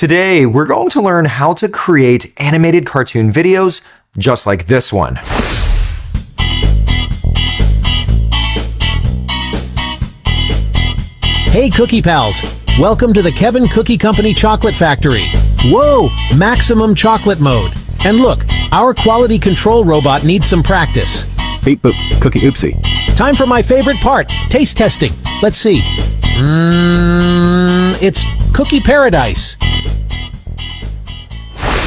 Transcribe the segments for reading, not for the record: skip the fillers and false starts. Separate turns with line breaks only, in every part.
Today, we're going to learn how to create animated cartoon videos just like this one.
Hey Cookie Pals, welcome to the Kevin Cookie Company Chocolate Factory. Whoa, maximum chocolate mode. And look, our quality control robot needs some practice.
Beep boop, cookie oopsie.
Time for my favorite part, taste testing. Let's see. It's cookie paradise.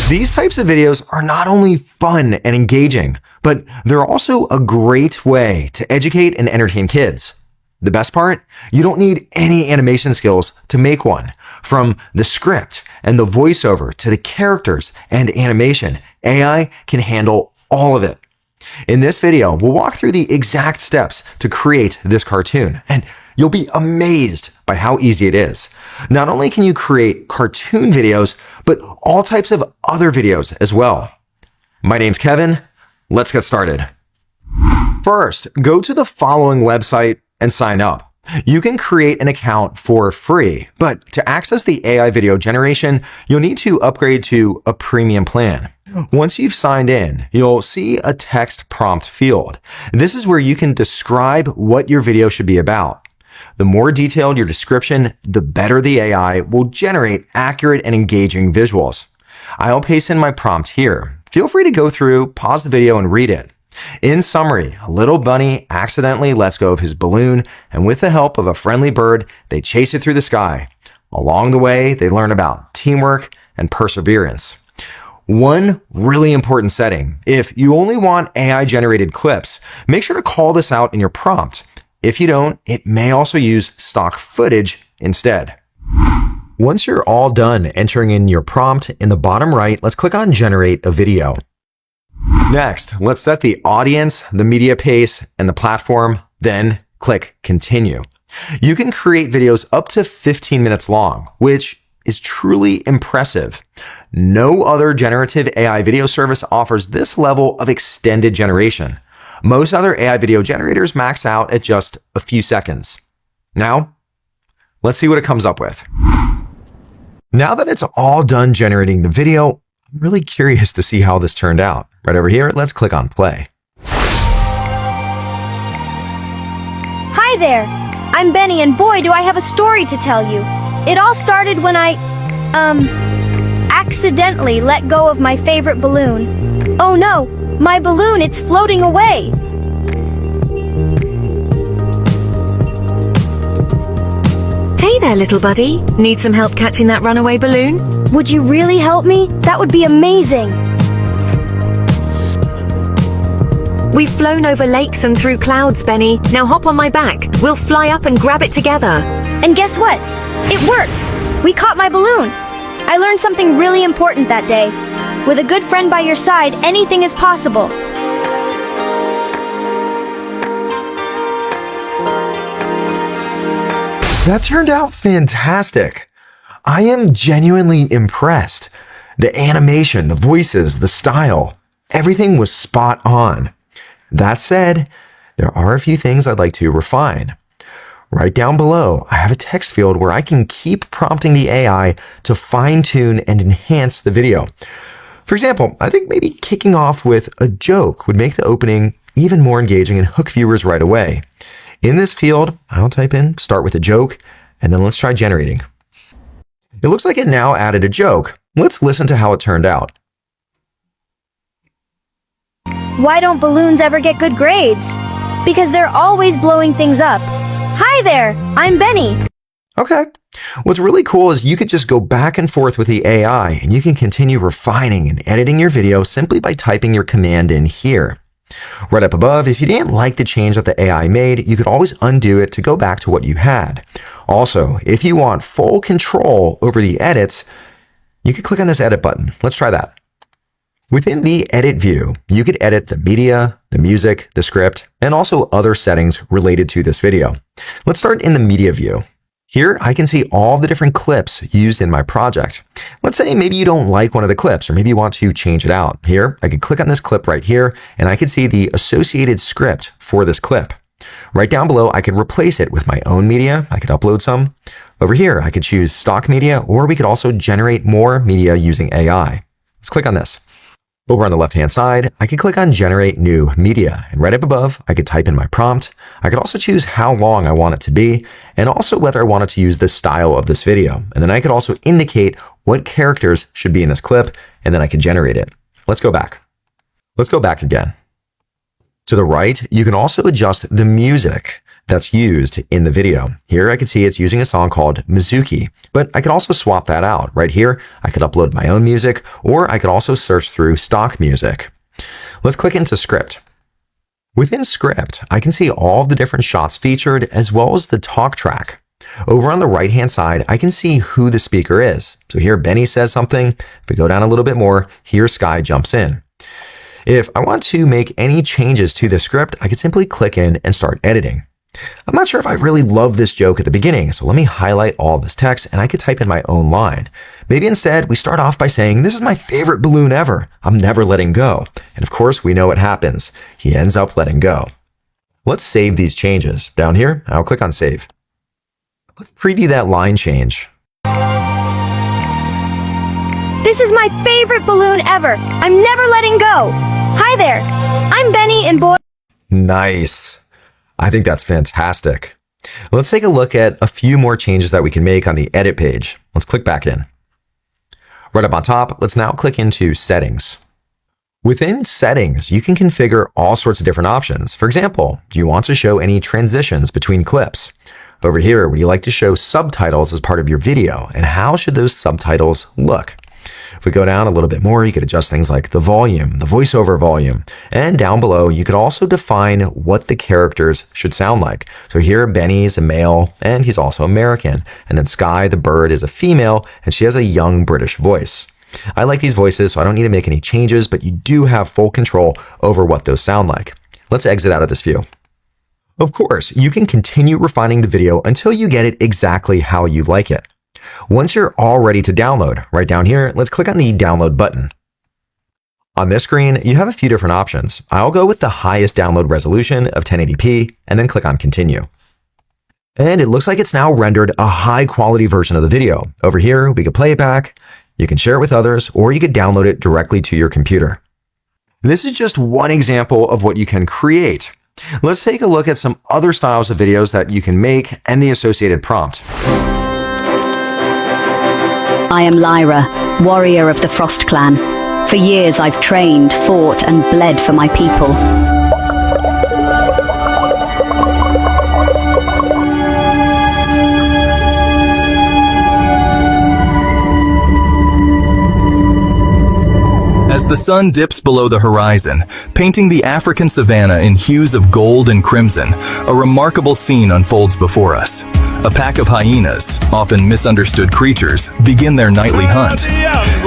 These types of videos are not only fun and engaging, but they're also a great way to educate and entertain kids. The best part? You don't need any animation skills to make one. From the script and the voiceover to the characters and animation, AI can handle all of it. In this video, we'll walk through the exact steps to create this cartoon, and you'll be amazed by how easy it is. Not only can you create cartoon videos, but all types of other videos as well. My name's Kevin. Let's get started. First, go to the following website and sign up. You can create an account for free, but to access the AI video generation, you'll need to upgrade to a premium plan. Once you've signed in, you'll see a text prompt field. This is where you can describe what your video should be about. The more detailed your description, the better the AI will generate accurate and engaging visuals. I'll paste in my prompt here. Feel free to go through, pause the video, and read it. In summary, a little bunny accidentally lets go of his balloon, and with the help of a friendly bird, they chase it through the sky. Along the way, they learn about teamwork and perseverance. One really important setting: if you only want AI-generated clips, make sure to call this out in your prompt. If you don't, it may also use stock footage instead. Once you're all done entering in your prompt, in the bottom right, let's click on Generate a Video. Next, let's set the audience, the media pace, and the platform, then click Continue. You can create videos up to 15 minutes long, which is truly impressive. No other generative AI video service offers this level of extended generation. Most other AI video generators max out at just a few seconds. Now, let's see what it comes up with. Now that it's all done generating the video, I'm really curious to see how this turned out. Right over here, let's click on play.
Hi there, I'm Benny, and boy do I have a story to tell you. It all started when I, accidentally let go of my favorite balloon. Oh no, my balloon, it's floating away.
Hey there, little buddy. Need some help catching that runaway balloon?
Would you really help me? That would be amazing.
We've flown over lakes and through clouds, Benny. Now hop on my back. We'll fly up and grab it together.
And guess what? It worked. We caught my balloon. I learned something really important that day. With a good friend by your side, anything is possible.
That turned out fantastic. I am genuinely impressed. The animation, the voices, the style, everything was spot on. That said, there are a few things I'd like to refine. Right down below, I have a text field where I can keep prompting the AI to fine-tune and enhance the video. For example, I think maybe kicking off with a joke would make the opening even more engaging and hook viewers right away. In this field, I'll type in start with a joke, and then let's try generating. It looks like it now added a joke. Let's listen to how it turned out.
Why don't balloons ever get good grades? Because they're always blowing things up. Hi there, I'm Benny.
Okay. What's really cool is you could just go back and forth with the AI, and you can continue refining and editing your video simply by typing your command in here. Right up above, if you didn't like the change that the AI made, you could always undo it to go back to what you had. Also, if you want full control over the edits, you could click on this edit button. Let's try that. Within the edit view, you could edit the media, the music, the script, and also other settings related to this video. Let's start in the media view. Here, I can see all the different clips used in my project. Let's say maybe you don't like one of the clips, or maybe you want to change it out. Here, I can click on this clip right here, and I can see the associated script for this clip. Right down below, I can replace it with my own media. I could upload some. Over here, I could choose stock media, or we could also generate more media using AI. Let's click on this. Over on the left-hand side, I could click on Generate New Media, and right up above, I could type in my prompt. I could also choose how long I want it to be, and also whether I wanted to use the style of this video. And then I could also indicate what characters should be in this clip, and then I could generate it. Let's go back. Let's go back again. To the right, you can also adjust the music that's used in the video. Here I can see it's using a song called Mizuki, but I could also swap that out. Right here, I could upload my own music, or I could also search through stock music. Let's click into script. Within script, I can see all of the different shots featured as well as the talk track. Over on the right-hand side, I can see who the speaker is. So here Benny says something. If we go down a little bit more, here Sky jumps in. If I want to make any changes to the script, I could simply click in and start editing. I'm not sure if I really love this joke at the beginning, so let me highlight all this text and I could type in my own line. Maybe instead we start off by saying, "This is my favorite balloon ever. I'm never letting go." And of course, we know what happens. He ends up letting go. Let's save these changes. Down here, I'll click on Save. Let's preview that line change.
This is my favorite balloon ever. I'm never letting go. Hi there. I'm Benny and boy.
Nice. I think that's fantastic. Let's take a look at a few more changes that we can make on the edit page. Let's click back in. Right up on top, let's now click into settings. Within settings, you can configure all sorts of different options. For example, do you want to show any transitions between clips? Over here, would you like to show subtitles as part of your video? And how should those subtitles look? If we go down a little bit more, you could adjust things like the volume, the voiceover volume, and down below, you could also define what the characters should sound like. So here, Benny is a male, and he's also American. And then Sky, the bird, is a female, and she has a young British voice. I like these voices, so I don't need to make any changes, but you do have full control over what those sound like. Let's exit out of this view. Of course, you can continue refining the video until you get it exactly how you like it. Once you're all ready to download, right down here, let's click on the download button. On this screen, you have a few different options. I'll go with the highest download resolution of 1080p and then click on continue. And it looks like it's now rendered a high quality version of the video. Over here, we could play it back, you can share it with others, or you could download it directly to your computer. This is just one example of what you can create. Let's take a look at some other styles of videos that you can make and the associated prompt.
I am Lyra, warrior of the Frost Clan. For years I've trained, fought, and bled for my people.
As the sun dips below the horizon, painting the African savanna in hues of gold and crimson, a remarkable scene unfolds before us. A pack of hyenas, often misunderstood creatures, begin their nightly hunt.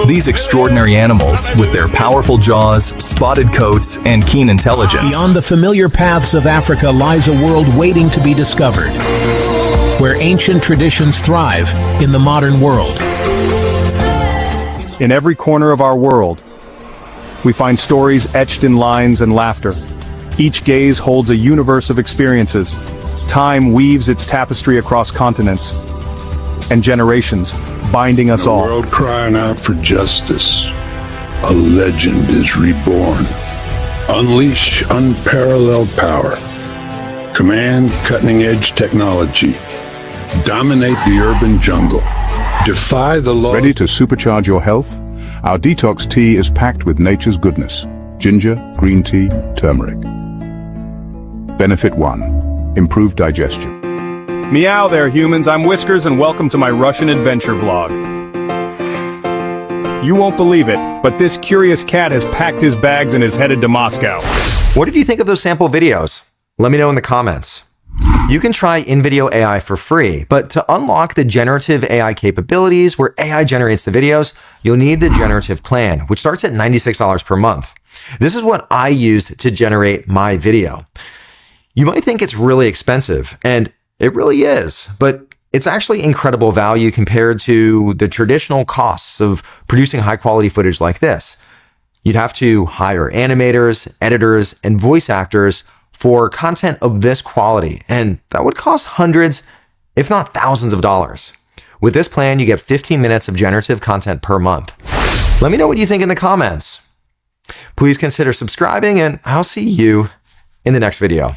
These extraordinary animals, with their powerful jaws, spotted coats, and keen intelligence.
Beyond the familiar paths of Africa lies a world waiting to be discovered, where ancient traditions thrive in the modern world.
In every corner of our world, we find stories etched in lines and laughter. Each gaze holds a universe of experiences. Time weaves its tapestry across continents and generations, binding us all.
A world crying out for justice. A legend is reborn. Unleash unparalleled power. Command cutting-edge technology. Dominate the urban jungle. Defy the law.
Ready to supercharge your health? Our detox tea is packed with nature's goodness. Ginger, green tea, turmeric. Benefit 1. Improved digestion.
Meow there, humans. I'm Whiskers, and welcome to my Russian adventure vlog. You won't believe it, but this curious cat has packed his bags and is headed to Moscow.
What did you think of those sample videos? Let me know in the comments. You can try InVideo AI for free, but to unlock the generative AI capabilities where AI generates the videos, you'll need the generative plan, which starts at $96 per month. This is what I used to generate my video. You might think it's really expensive, and it really is, but it's actually incredible value compared to the traditional costs of producing high quality footage like this. You'd have to hire animators, editors, and voice actors for content of this quality, and that would cost hundreds, if not thousands of dollars. With this plan, you get 15 minutes of generative content per month. Let me know what you think in the comments. Please consider subscribing, and I'll see you in the next video.